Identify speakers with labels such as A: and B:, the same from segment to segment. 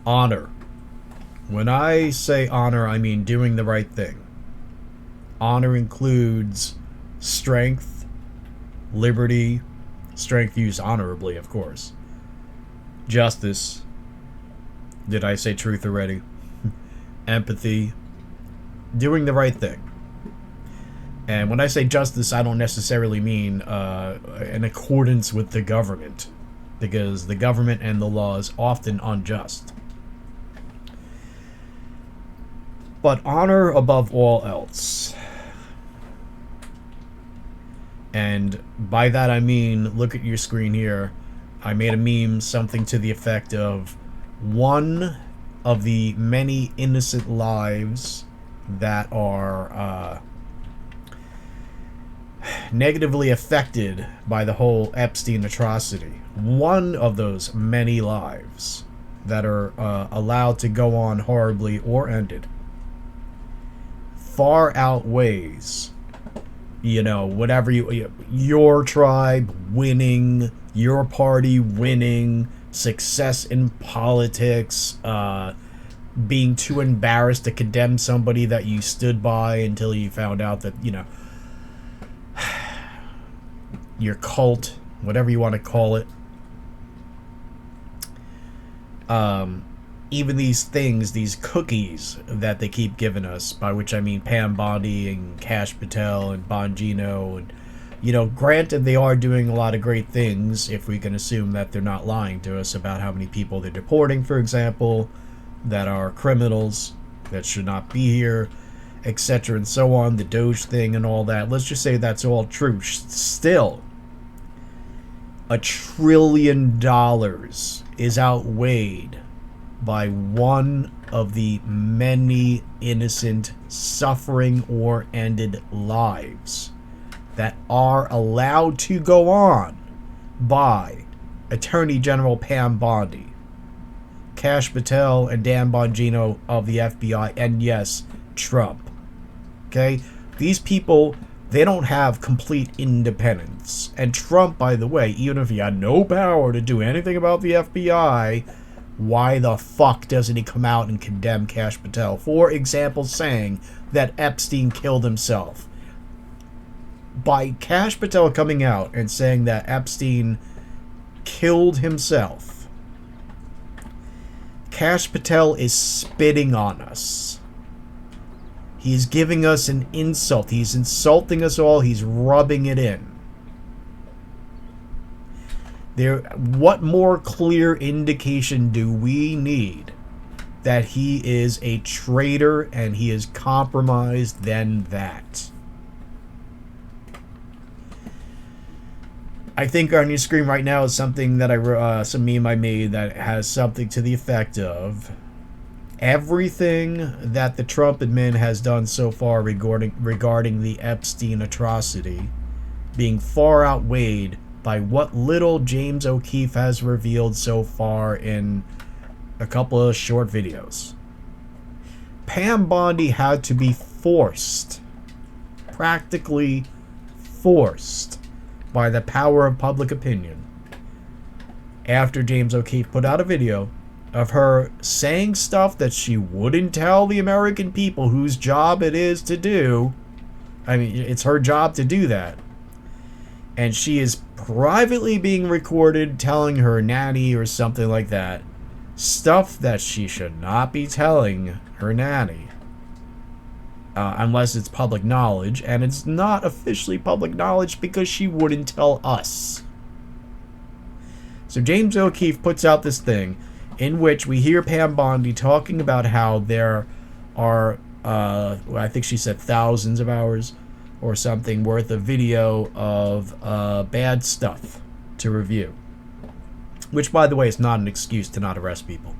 A: Honor. When I say honor, I mean doing the right thing. Honor includes strength, liberty, strength used honorably, of course. Justice. Did I say truth already? Empathy. Doing the right thing. And when I say justice, I don't necessarily mean in accordance with the government, because the government and the law is often unjust. But honor above all else. And by that I mean, look at your screen here. I made a meme, something to the effect of one of the many innocent lives that are negatively affected by the whole Epstein atrocity. One of those many lives that are allowed to go on horribly or ended far outweighs, whatever your tribe winning, your party winning, success in politics, being too embarrassed to condemn somebody that you stood by until you found out that, your cult, whatever you want to call it. Even these things, these cookies that they keep giving us, by which I mean Pam Bondi and Kash Patel and Bongino, and granted they are doing a lot of great things if we can assume that they're not lying to us about how many people they're deporting, for example, that are criminals that should not be here, etc. and so on, the Doge thing and all that. Let's just say that's all true. Still, $1 trillion is outweighed by one of the many innocent, suffering, or ended lives that are allowed to go on by Attorney General Pam Bondi, Kash Patel, and Dan Bongino of the FBI, and yes, Trump. Okay? These people, they don't have complete independence. And Trump, by the way, even if he had no power to do anything about the FBI, why the fuck doesn't he come out and condemn Kash Patel? For example, saying that Epstein killed himself. By Kash Patel coming out and saying that Epstein killed himself, Kash Patel is spitting on us. He's giving us an insult. He's insulting us all. He's rubbing it in. What more clear indication do we need that he is a traitor and he is compromised than that? I think on your screen right now is something that some meme I made that has something to the effect of everything that the Trump admin has done so far regarding the Epstein atrocity being far outweighed by what little James O'Keefe has revealed so far in a couple of short videos. Pam Bondi had to be forced, practically forced, by the power of public opinion, after James O'Keefe put out a video of her saying stuff that she wouldn't tell the American people whose job it is to do. I mean, it's her job to do that. And she is privately being recorded telling her nanny or something like that stuff that she should not be telling her nanny. Unless it's public knowledge, and it's not officially public knowledge because she wouldn't tell us. So James O'Keefe puts out this thing in which we hear Pam Bondi talking about how there are, I think she said thousands of hours or something worth of video of bad stuff to review. Which, by the way, is not an excuse to not arrest people.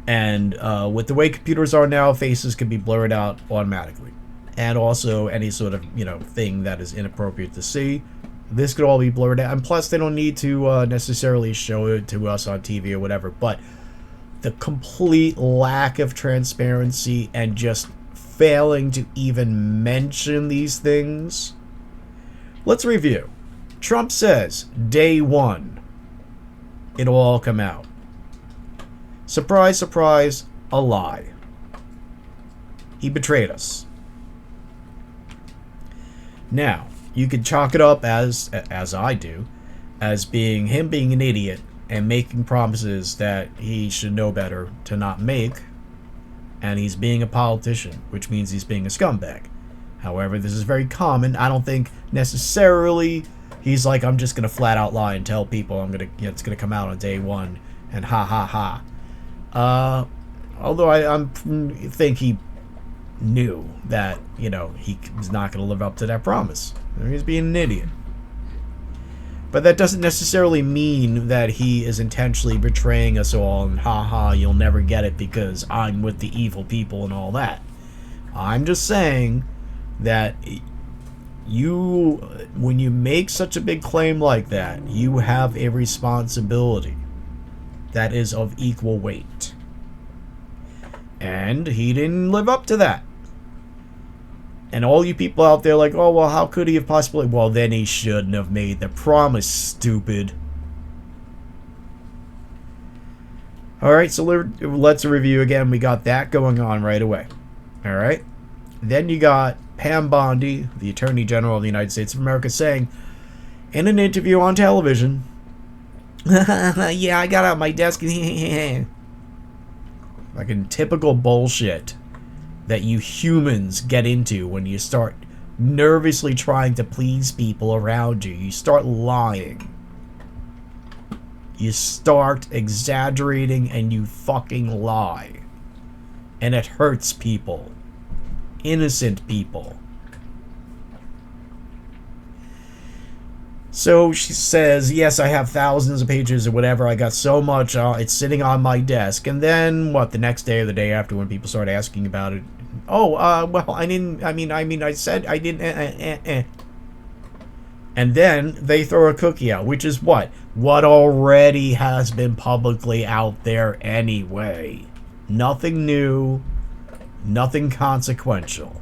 A: And with the way computers are now, faces can be blurred out automatically. And also any sort of, thing that is inappropriate to see. This could all be blurred out. And plus, they don't need to necessarily show it to us on TV or whatever. But the complete lack of transparency and just failing to even mention these things. Let's review. Trump says, day one, it'll all come out. Surprise, surprise, a lie. He betrayed us. Now, you could chalk it up as I do, as him being an idiot and making promises that he should know better to not make, and he's being a politician, which means he's being a scumbag. However, this is very common. I don't think necessarily he's like, I'm just gonna flat out lie and tell people it's gonna come out on day one and ha ha ha. Although I think he knew that, he was not gonna live up to that promise. He's being an idiot. But that doesn't necessarily mean that he is intentionally betraying us all and haha, you'll never get it because I'm with the evil people and all that. I'm just saying that when you make such a big claim like that, you have a responsibility that is of equal weight. And he didn't live up to that. And all you people out there like, oh, well, how could he have possibly... Well, then he shouldn't have made the promise, stupid. Alright, so let's review again. We got that going on right away. Alright? Then you got Pam Bondi, the Attorney General of the United States of America, saying in an interview on television, yeah, I got out my desk. Like in typical bullshit that you humans get into when you start nervously trying to please people around you. You start lying. You start exaggerating and you fucking lie. And it hurts people. Innocent people. So she says, yes, I have thousands of pages or whatever. I got so much. It's sitting on my desk. And then, the next day or the day after when people start asking about it. Oh, well, I didn't, I said I didn't, And then they throw a cookie out, which is what? What already has been publicly out there anyway. Nothing new. Nothing consequential.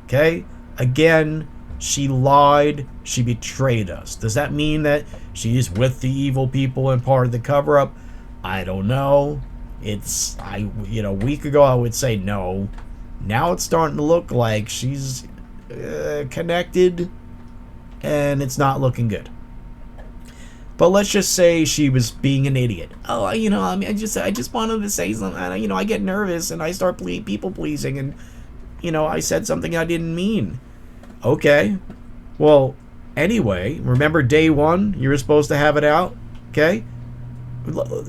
A: Okay? Again, she lied. She betrayed us. Does that mean that she's with the evil people and part of the cover-up? I don't know. A week ago I would say no. Now it's starting to look like she's connected, and it's not looking good. But let's just say she was being an idiot. Oh, I just wanted to say something. I get nervous and I start people pleasing, and I said something I didn't mean. Okay. Well, anyway, remember day one? You were supposed to have it out. Okay.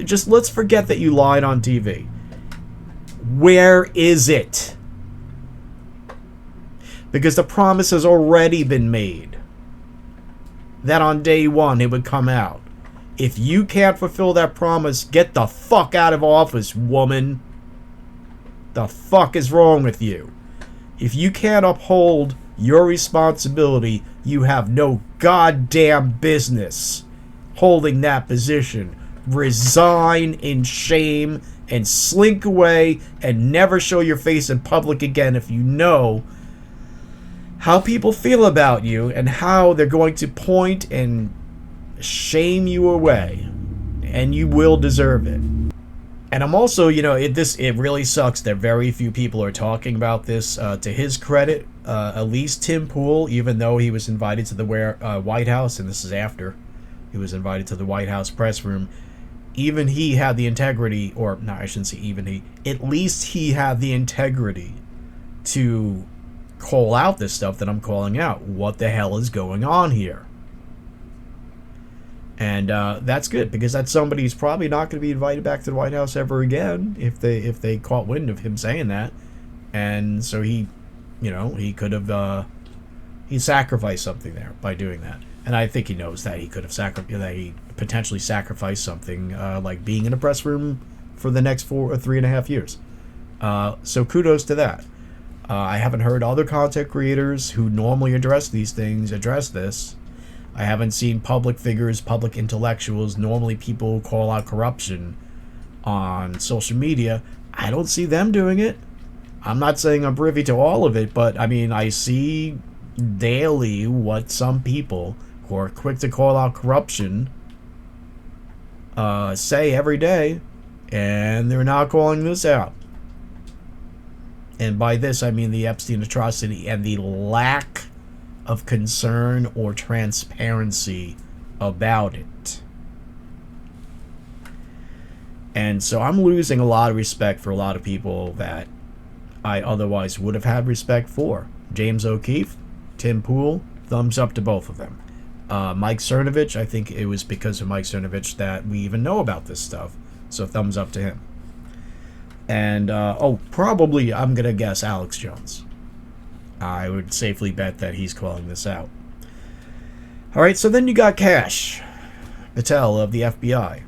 A: Just let's forget that you lied on TV. Where is it? Because the promise has already been made that on day one it would come out. If you can't fulfill that promise, get the fuck out of office, woman. The fuck is wrong with you? If you can't uphold your responsibility, you have no goddamn business holding that position. Resign in shame and slink away and never show your face in public again if you know how people feel about you and how they're going to point and shame you away, and you will deserve it. And I'm also, it really sucks that very few people are talking about this. To his credit, at least Tim Pool, even though he was invited to the White House, and this is after he was invited to the White House press room, even he had the integrity, or no, I shouldn't say even he, at least he had the integrity to call out this stuff that I'm calling out. What the hell is going on here? And that's good, because that's somebody who's probably not going to be invited back to the White House ever again if they caught wind of him saying that. And so he could have he sacrificed something there by doing that. And I think he knows that he could have potentially sacrificed something like being in a press room for the next 4 or 3.5 years. So kudos to that. I haven't heard other content creators who normally address these things address this. I haven't seen public figures, public intellectuals, normally people who call out corruption on social media. I don't see them doing it. I'm not saying I'm privy to all of it, but I see daily what some people who are quick to call out corruption say every day. And they're not calling this out. And by this, I mean the Epstein atrocity and the lack of concern or transparency about it. And so I'm losing a lot of respect for a lot of people that I otherwise would have had respect for. James O'Keefe, Tim Pool, thumbs up to both of them. Mike Cernovich, I think it was because of Mike Cernovich that we even know about this stuff. So thumbs up to him. And, probably, I'm going to guess Alex Jones. I would safely bet that he's calling this out. Alright, so then you got Kash Patel of the FBI.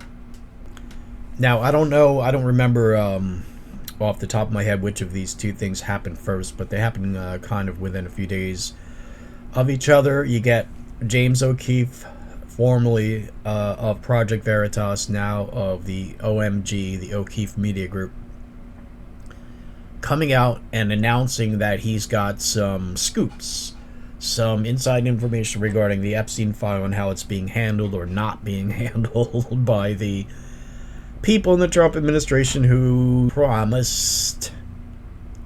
A: Now, I don't remember off the top of my head which of these two things happened first, but they happened kind of within a few days of each other. You get James O'Keefe, formerly of Project Veritas, now of the OMG, the O'Keefe Media Group, coming out and announcing that he's got some scoops, some inside information regarding the Epstein file and how it's being handled or not being handled by the people in the Trump administration who promised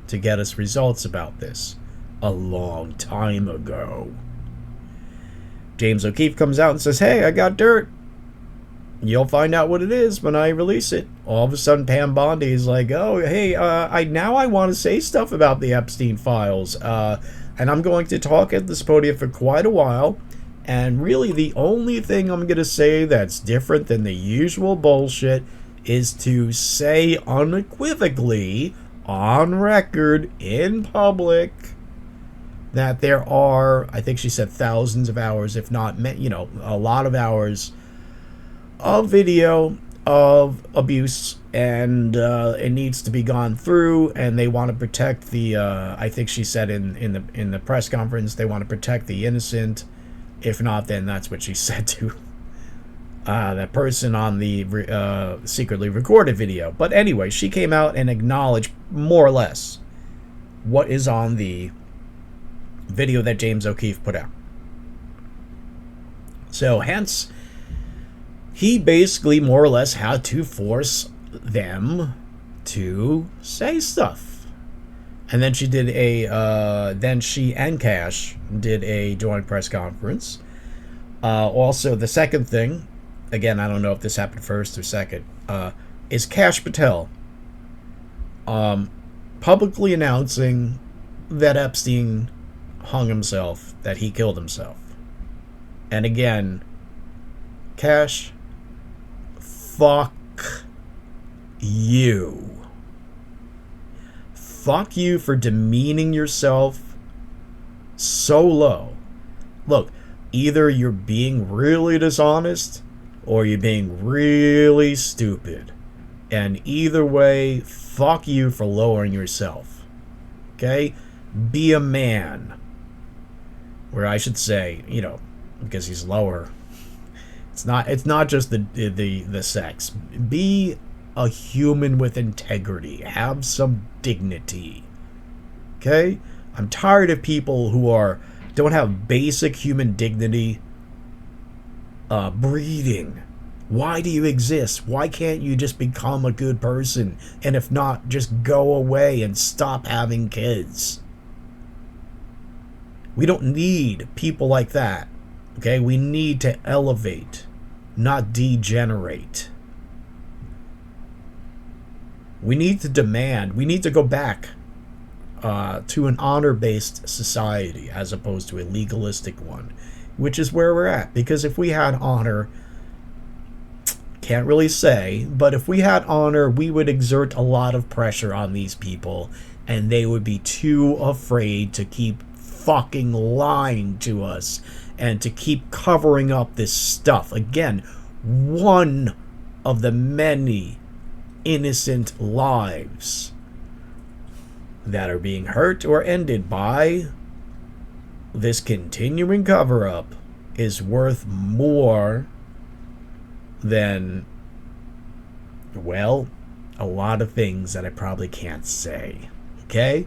A: to get us results about this a long time ago. James O'Keefe comes out and says, hey, I got dirt. You'll find out what it is when I release it. All of a sudden, Pam Bondi is like, oh, hey, I want to say stuff about the Epstein files. And I'm going to talk at this podium for quite a while. And really, the only thing I'm going to say that's different than the usual bullshit is to say unequivocally, on record, in public, that there are, I think she said thousands of hours, if not, a lot of hours of video of abuse, and it needs to be gone through, and they want to protect the, I think she said in the press conference, they want to protect the innocent. If not, then that's what she said to that person on the secretly recorded video. But anyway, she came out and acknowledged more or less what is on the video that James O'Keefe put out. So hence, he basically more or less had to force them to say stuff. And then she did then she and Kash did a joint press conference. Also, the second thing, again, I don't know if this happened first or second, is Kash Patel publicly announcing that Epstein hung himself, that he killed himself. And again, Kash, fuck you. Fuck you for demeaning yourself so low. Look, either you're being really dishonest or you're being really stupid. And either way, fuck you for lowering yourself. Okay? Be a man. Or I should say, because he's lower. It's not just the sex. Be a human with integrity. Have some dignity. Okay? I'm tired of people who don't have basic human dignity. Breeding. Why do you exist? Why can't you just become a good person? And if not, just go away and stop having kids. We don't need people like that. Okay? We need to elevate, not degenerate. We need to demand. We need to go back to an honor-based society as opposed to a legalistic one, which is where we're at. Because if we had honor, can't really say, but if we had honor, we would exert a lot of pressure on these people, and they would be too afraid to keep fucking lying to us and to keep covering up this stuff. Again, one of the many innocent lives that are being hurt or ended by this continuing cover-up is worth more than, well, a lot of things that I probably can't say. Okay?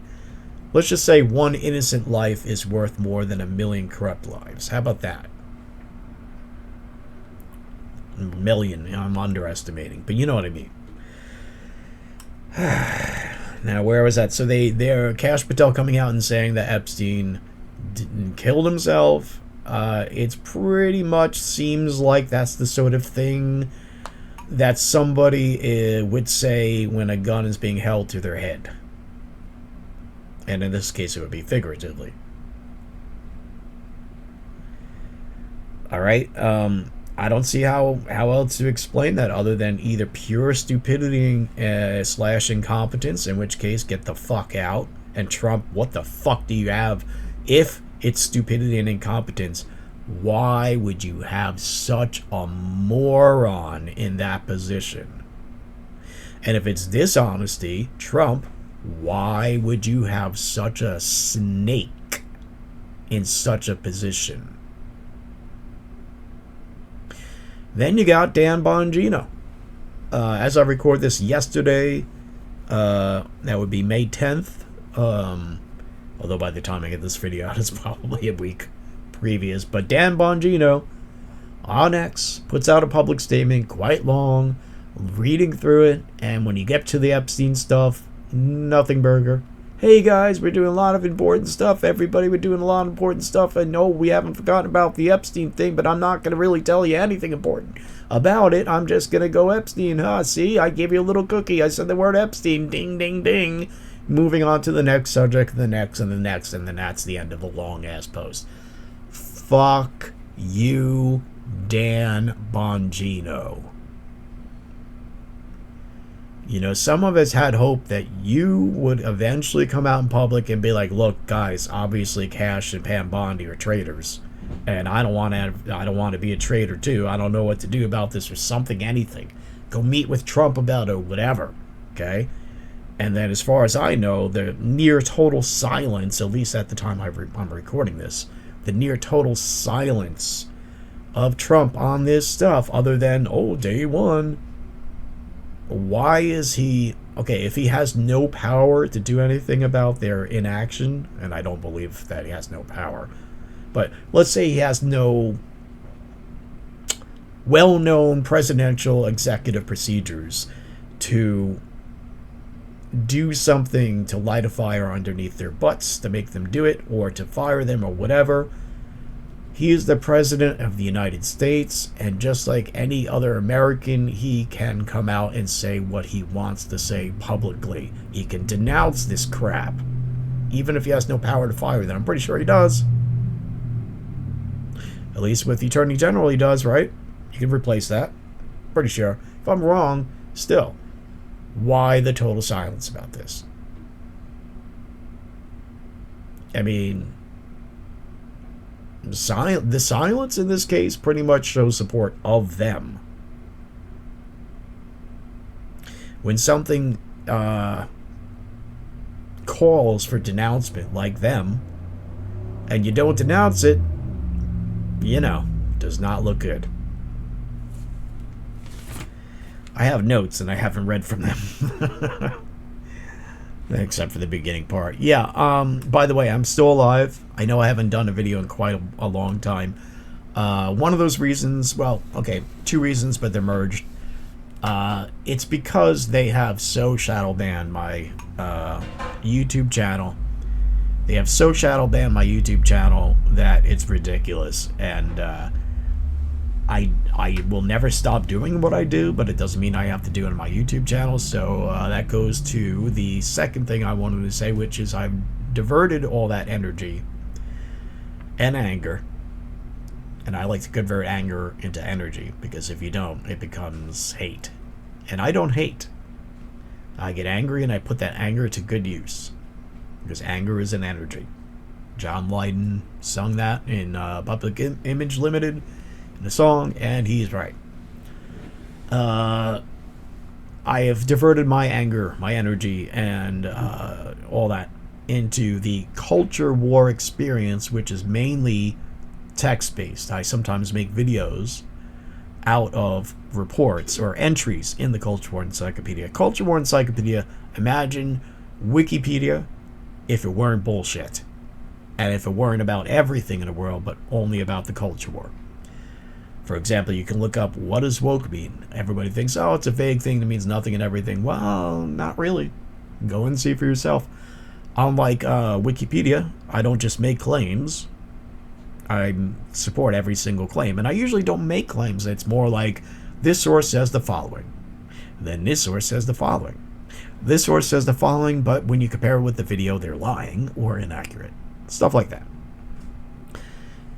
A: Let's just say one innocent life is worth more than 1 million corrupt lives. How about that? 1 million, I'm underestimating, but you know what I mean. Now, where was that? So they're Kash Patel coming out and saying that Epstein didn't kill himself. It's pretty much seems like that's the sort of thing that somebody would say when a gun is being held to their head. And in this case, it would be figuratively. All right. I don't see how else to explain that other than either pure stupidity slash incompetence, in which case, get the fuck out. And Trump, what the fuck do you have? If it's stupidity and incompetence, why would you have such a moron in that position? And if it's dishonesty, Trump, why would you have such a snake in such a position? Then you got Dan Bongino. As I record this yesterday, that would be May 10th. Although by the time I get this video out, it's probably a week previous. But Dan Bongino on X puts out a public statement, quite long, reading through it. And when you get to the Epstein stuff, nothing burger. Hey guys, we're doing a lot of important stuff. Everybody, we're doing a lot of important stuff. And no, we haven't forgotten about the Epstein thing, but I'm not going to really tell you anything important about it. I'm just going to go Epstein. See, I gave you a little cookie. I said the word Epstein. Ding, ding, ding. Moving on to the next subject, the next, and the next, and then that's the end of the long-ass post. Fuck you, Dan Bongino. You know, some of us had hope that you would eventually come out in public and be like, look, guys, obviously Kash and Pam Bondi are traitors. And I don't want to be a traitor too. I don't know what to do about this or something, anything. Go meet with Trump about it, whatever. Okay? And then as far as I know, the near total silence, at least at the time I'm recording this, the near total silence of Trump on this stuff, other than, day one. Why is he... Okay, if he has no power to do anything about their inaction, and I don't believe that he has no power, but let's say he has no well-known presidential executive procedures to do something to light a fire underneath their butts to make them do it, or to fire them, or whatever. He is the president of the United States, and just like any other American, he can come out and say what he wants to say publicly. He can denounce this crap, even if he has no power to fire them. I'm pretty sure he does. At least with the Attorney General he does, right? You can replace that. Pretty sure. If I'm wrong, still, why the total silence about this? I mean, the silence in this case pretty much shows support of them. When something calls for denouncement like them, and you don't denounce it, you know, does not look good. I have notes and I haven't read from them. Except for the beginning part. Yeah, by the way, I'm still alive. I know I haven't done a video in quite a long time. One of those reasons, well, okay, two reasons, but they're merged. It's because they have so shadow banned my YouTube channel. They have so shadow banned my YouTube channel that it's ridiculous. And I will never stop doing what I do, but it doesn't mean I have to do it on my YouTube channel. So that goes to the second thing I wanted to say, which is I've diverted all that energy and anger. And I like to convert anger into energy, because if you don't, it becomes hate. And I don't hate. I get angry and I put that anger to good use, because anger is an energy. John Lydon sung that in Public Image Limited in a song, and he's right. I have diverted my anger, my energy, and all that into the culture war experience, which is mainly text-based. I sometimes make videos out of reports or entries in the Culture War Encyclopedia. Culture War Encyclopedia, imagine Wikipedia if it weren't bullshit, and if it weren't about everything in the world, but only about the culture war. For example, you can look up, what does woke mean? Everybody thinks, oh, it's a vague thing that means nothing and everything. Well, not really. Go and see for yourself. Unlike Wikipedia, I don't just make claims. I support every single claim. And I usually don't make claims. It's more like, this source says the following. Then this source says the following. This source says the following, but when you compare it with the video, they're lying or inaccurate. Stuff like that.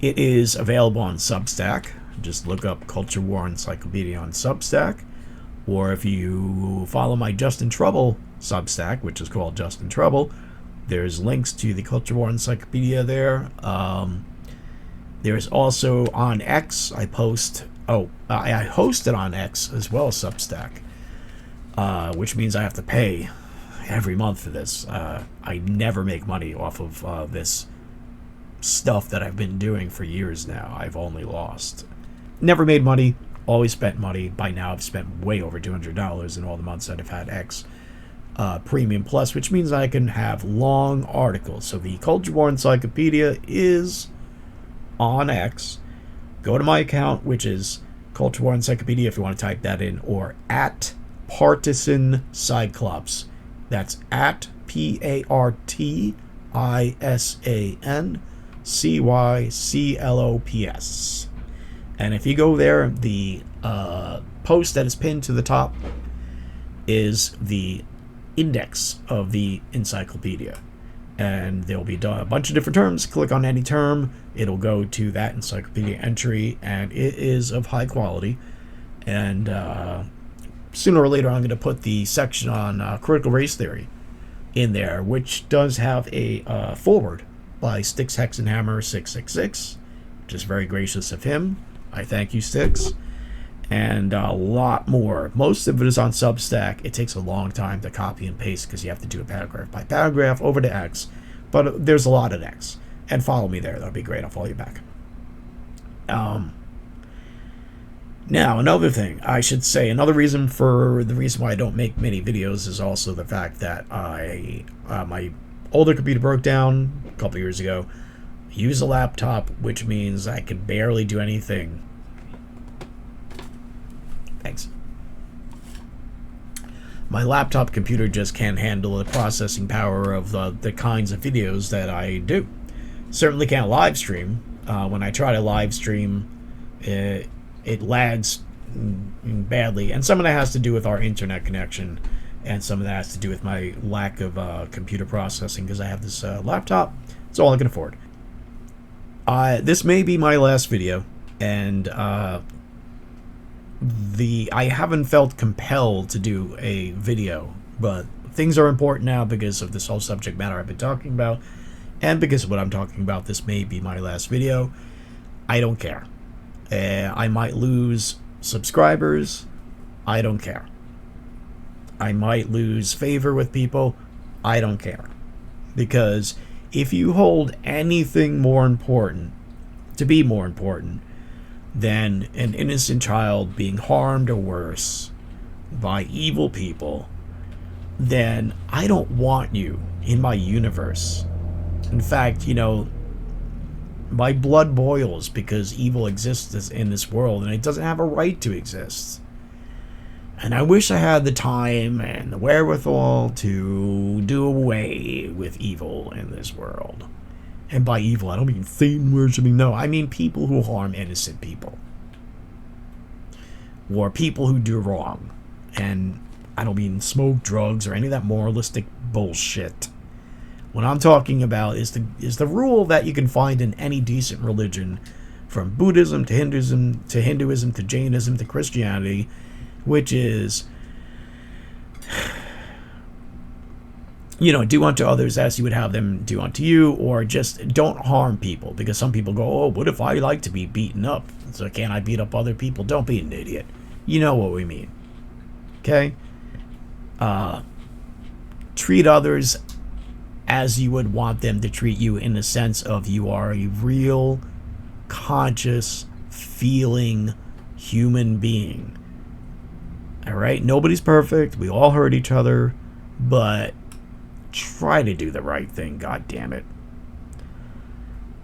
A: It is available on Substack. Just look up Culture War Encyclopedia on Substack. Or if you follow my Justin Trouble Substack, which is called Justin Trouble, there's links to the Culture War Encyclopedia there. There's also on X, I host it on X as well as Substack, which means I have to pay every month for this. I never make money off of this stuff that I've been doing for years now. I've only lost. Never made money, always spent money. By now I've spent way over $200 in all the months that I've had X Premium Plus, which means I can have long articles. So the Culture War Encyclopedia is on X. Go to my account, which is Culture War Encyclopedia if you want to type that in, or at Partisan Cyclops. That's at PARTISANCYCLOPS. And if you go there, the post that is pinned to the top is the index of the encyclopedia. And there'll be a bunch of different terms. Click on any term, it'll go to that encyclopedia entry, and it is of high quality. And sooner or later, I'm going to put the section on critical race theory in there, which does have a foreword by Styx Hexenhammer 666, which is very gracious of him. I thank you, Styx. And a lot more. Most of it is on Substack. It takes a long time to copy and paste because you have to do it paragraph by paragraph over to X. But there's a lot at X. And follow me there. That'll be great. I'll follow you back. Now, another thing I should say, another reason why I don't make many videos is also the fact that my older computer broke down a couple years ago. I use a laptop, which means I can barely do anything. Thanks. My laptop computer just can't handle the processing power of the kinds of videos that I do. Certainly can't live stream. When I try to live stream, it lags badly, and some of that has to do with our internet connection, and some of that has to do with my lack of computer processing because I have this laptop. It's all I can afford. This may be my last video, and I haven't felt compelled to do a video, but things are important now because of this whole subject matter I've been talking about, and because of what I'm talking about, this may be my last video. I don't care. I might lose subscribers. I don't care. I might lose favor with people. I don't care. Because if you hold anything more important to be more important than an innocent child being harmed or worse by evil people, then I don't want you in my universe. In fact, my blood boils because evil exists in this world and it doesn't have a right to exist. And I wish I had the time and the wherewithal to do away with evil in this world. And by evil, I don't mean Satan worshiping, no. I mean people who harm innocent people. Or people who do wrong. And I don't mean smoke, drugs, or any of that moralistic bullshit. What I'm talking about is the rule that you can find in any decent religion, from Buddhism to Hinduism to Jainism to Christianity, which is, do unto others as you would have them do unto you, or just don't harm people. Because some people go, oh, what if I like to be beaten up? So can't I beat up other people? Don't be an idiot. You know what we mean. Okay? Treat others as you would want them to treat you, in the sense of you are a real, conscious, feeling human being. Alright? Nobody's perfect. We all hurt each other. But try to do the right thing, god damn it.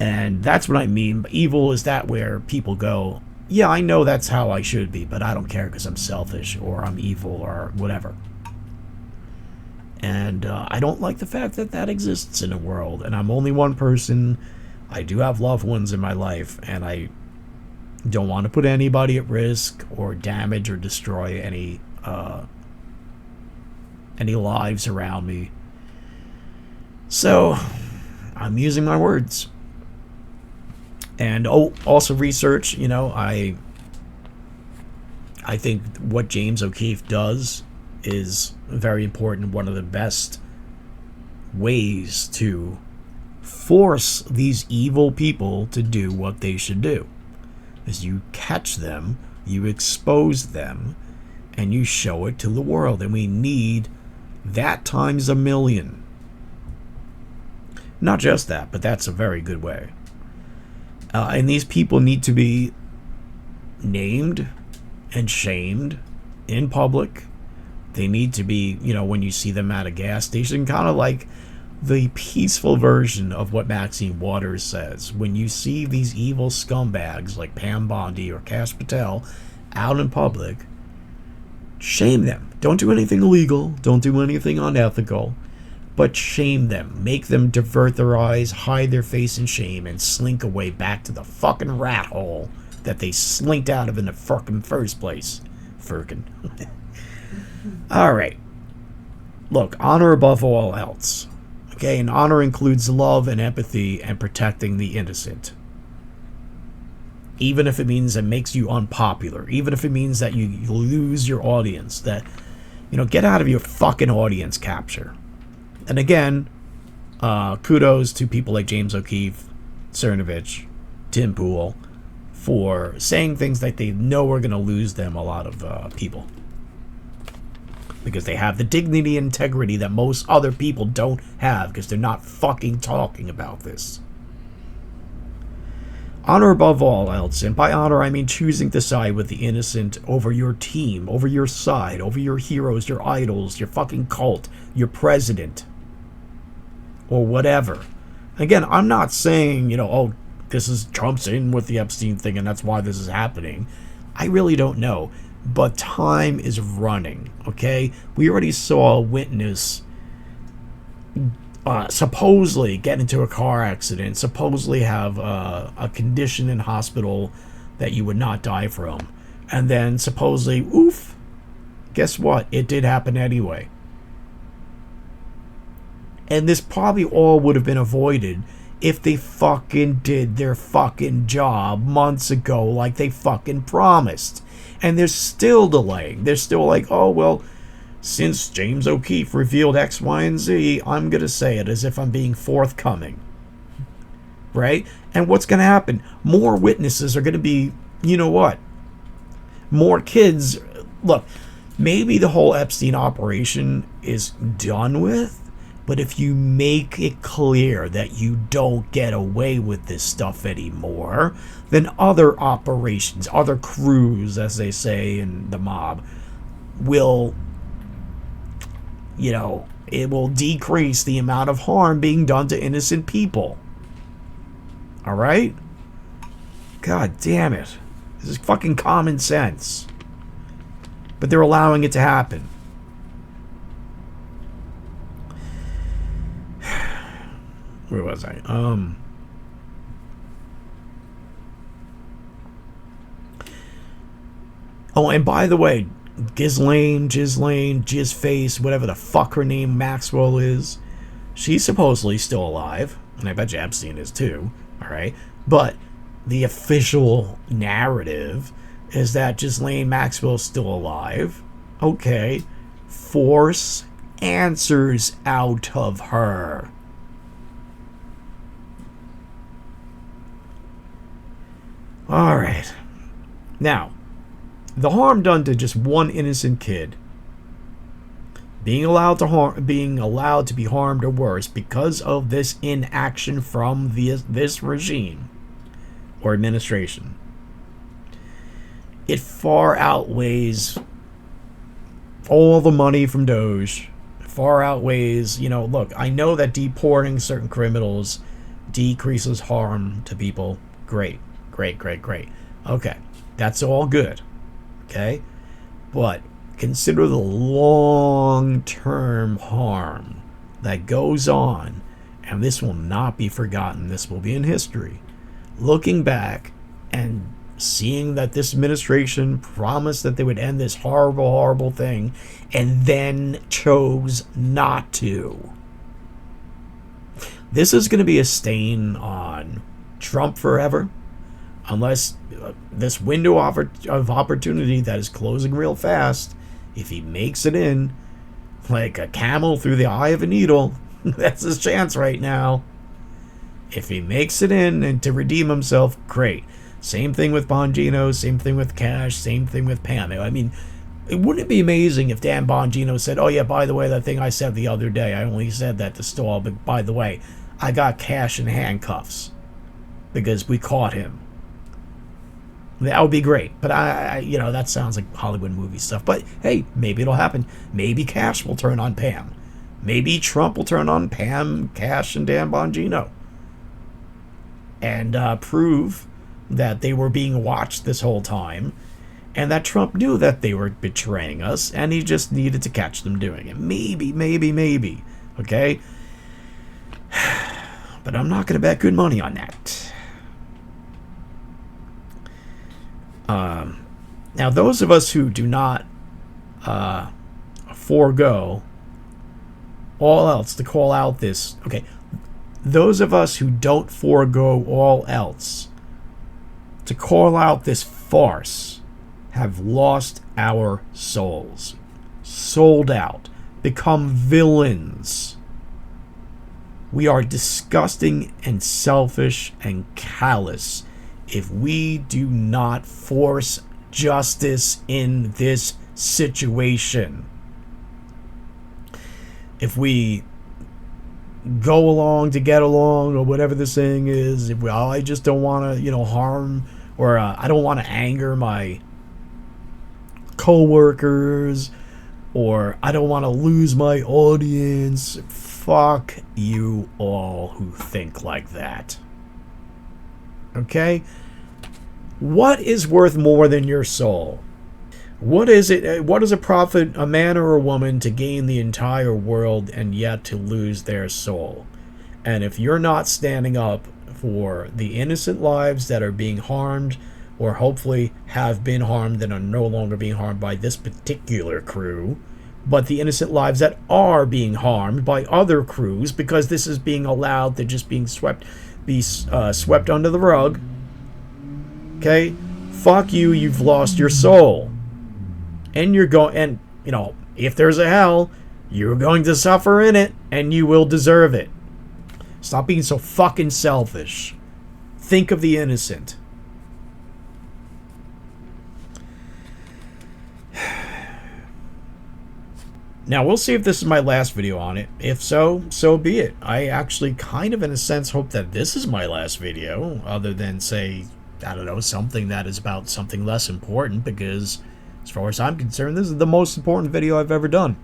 A: And that's what I mean. Evil is that where people go, yeah, I know that's how I should be, but I don't care because I'm selfish or I'm evil or whatever. And I don't like the fact that that exists in the world. And I'm only one person. I do have loved ones in my life, and I don't want to put anybody at risk or damage or destroy any lives around me. So I'm using my words. And also research, I think what James O'Keefe does is very important. One of the best ways to force these evil people to do what they should do is you catch them, you expose them, and you show it to the world. And we need that times a million. Not just that, but that's a very good way. And these people need to be named and shamed in public. They need to be, when you see them at a gas station, kind of like the peaceful version of what Maxine Waters says. When you see these evil scumbags like Pam Bondi or Kash Patel out in public, shame them. Don't do anything illegal. Don't do anything unethical. But shame them. Make them divert their eyes, hide their face in shame, and slink away back to the fucking rat hole that they slinked out of in the fucking first place. Firkin. Alright. Look, honor above all else. Okay, and honor includes love and empathy and protecting the innocent. Even if it means it makes you unpopular. Even if it means that you lose your audience. That, get out of your fucking audience capture. And again, kudos to people like James O'Keefe, Cernovich, Tim Pool, for saying things that they know are going to lose them a lot of people. Because they have the dignity and integrity that most other people don't have, because they're not fucking talking about this. Honor above all else, and by honor I mean choosing to side with the innocent over your team, over your side, over your heroes, your idols, your fucking cult, your president, or whatever. Again, I'm not saying, this is Trump's in with the Epstein thing and that's why this is happening. I really don't know. But time is running, okay? We already saw a witness supposedly get into a car accident, supposedly have a condition in hospital that you would not die from. And then supposedly, oof, guess what? It did happen anyway. And this probably all would have been avoided if they fucking did their fucking job months ago like they fucking promised. And they're still delaying. They're still like, oh, well, since James O'Keefe revealed X, Y, and Z, I'm going to say it as if I'm being forthcoming. Right? And what's going to happen? More witnesses are going to be, what? More kids. Look, maybe the whole Epstein operation is done with. But if you make it clear that you don't get away with this stuff anymore, then other operations, other crews, as they say in the mob, will, it will decrease the amount of harm being done to innocent people. Alright? God damn it. This is fucking common sense. But they're allowing it to happen. Where was I? Oh, and by the way, Ghislaine, Jizzface, whatever the fuck her name Maxwell is, she's supposedly still alive, and I bet you Epstein is too, alright? But the official narrative is that Ghislaine Maxwell is still alive. Okay. Force answers out of her. Alright. Now, the harm done to just one innocent kid, being allowed to be harmed or worse because of this inaction from this regime or administration, it far outweighs all the money from Doge. Far outweighs, look, I know that deporting certain criminals decreases harm to people. Great. Okay. That's all good. Okay? But consider the long-term harm that goes on, and this will not be forgotten. This will be in history. Looking back and seeing that this administration promised that they would end this horrible, horrible thing, and then chose not to. This is going to be a stain on Trump forever, unless this window of opportunity that is closing real fast, if he makes it in like a camel through the eye of a needle, that's his chance right now. If he makes it in and to redeem himself, great. Same thing with Bongino, same thing with Cash, same thing with Pam. I mean, wouldn't it be amazing if Dan Bongino said, oh yeah, by the way, that thing I said the other day, I only said that to stall, but by the way, I got Cash in handcuffs because we caught him. That would be great. But that sounds like Hollywood movie stuff. But hey, maybe it'll happen. Maybe Cash will turn on Pam. Maybe Trump will turn on Pam, Cash, and Dan Bongino. And prove that they were being watched this whole time. And that Trump knew that they were betraying us. And he just needed to catch them doing it. Maybe. Okay? But I'm not going to bet good money on that. Now, those of us who do not forego all else to call out this... Okay, those of us who don't forego all else to call out this farce have lost our souls. Sold out. Become villains. We are disgusting and selfish and callous if we do not force justice in this situation. If we go along to get along, or whatever the saying is, if I just don't want to, harm, or I don't want to anger my co-workers, or I don't want to lose my audience. Fuck you all who think like that. Okay? What is worth more than your soul? What is it? What does it profit a man or a woman to gain the entire world and yet to lose their soul? And if you're not standing up for the innocent lives that are being harmed, or hopefully have been harmed and are no longer being harmed by this particular crew, but the innocent lives that are being harmed by other crews, because this is being allowed to just be swept under the rug. Okay, fuck you. You've lost your soul, and if there's a hell, you're going to suffer in it, and you will deserve it. Stop being so fucking selfish. Think of the innocent. Now, we'll see if this is my last video on it. If so, so be it. I actually kind of, in a sense, hope that this is my last video, other than, say, I don't know, something that is about something less important, because, as far as I'm concerned, this is the most important video I've ever done.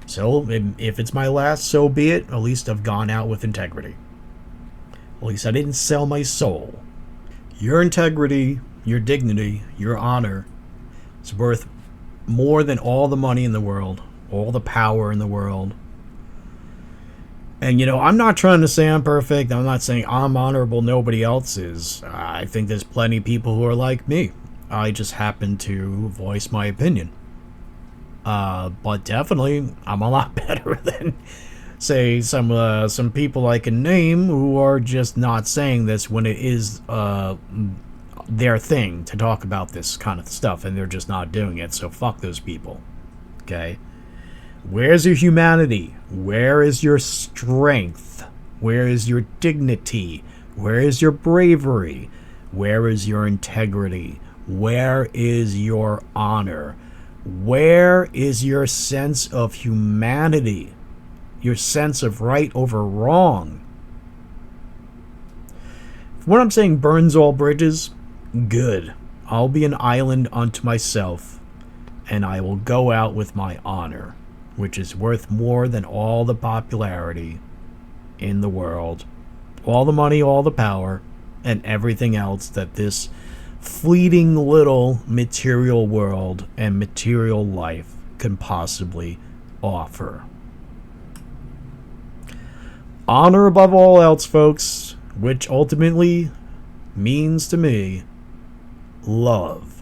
A: So, if it's my last, so be it. At least I've gone out with integrity. At least I didn't sell my soul. Your integrity, your dignity, your honor is worth more than all the money in the world, all the power in the world. And, I'm not trying to say I'm perfect. I'm not saying I'm honorable, nobody else is. I think there's plenty of people who are like me. I just happen to voice my opinion. But definitely, I'm a lot better than, say, some people I can name who are just not saying this when it is their thing to talk about this kind of stuff, and they're just not doing it. So fuck those people. Okay? Where's your humanity? Where is your strength? Where is your dignity? Where is your bravery? Where is your integrity? Where is your honor? Where is your sense of humanity? Your sense of right over wrong? If what I'm saying burns all bridges, good. I'll be an island unto myself, and I will go out with my honor, which is worth more than all the popularity in the world, all the money, all the power, and everything else that this fleeting little material world and material life can possibly offer. Honor above all else, folks, which ultimately means to me love.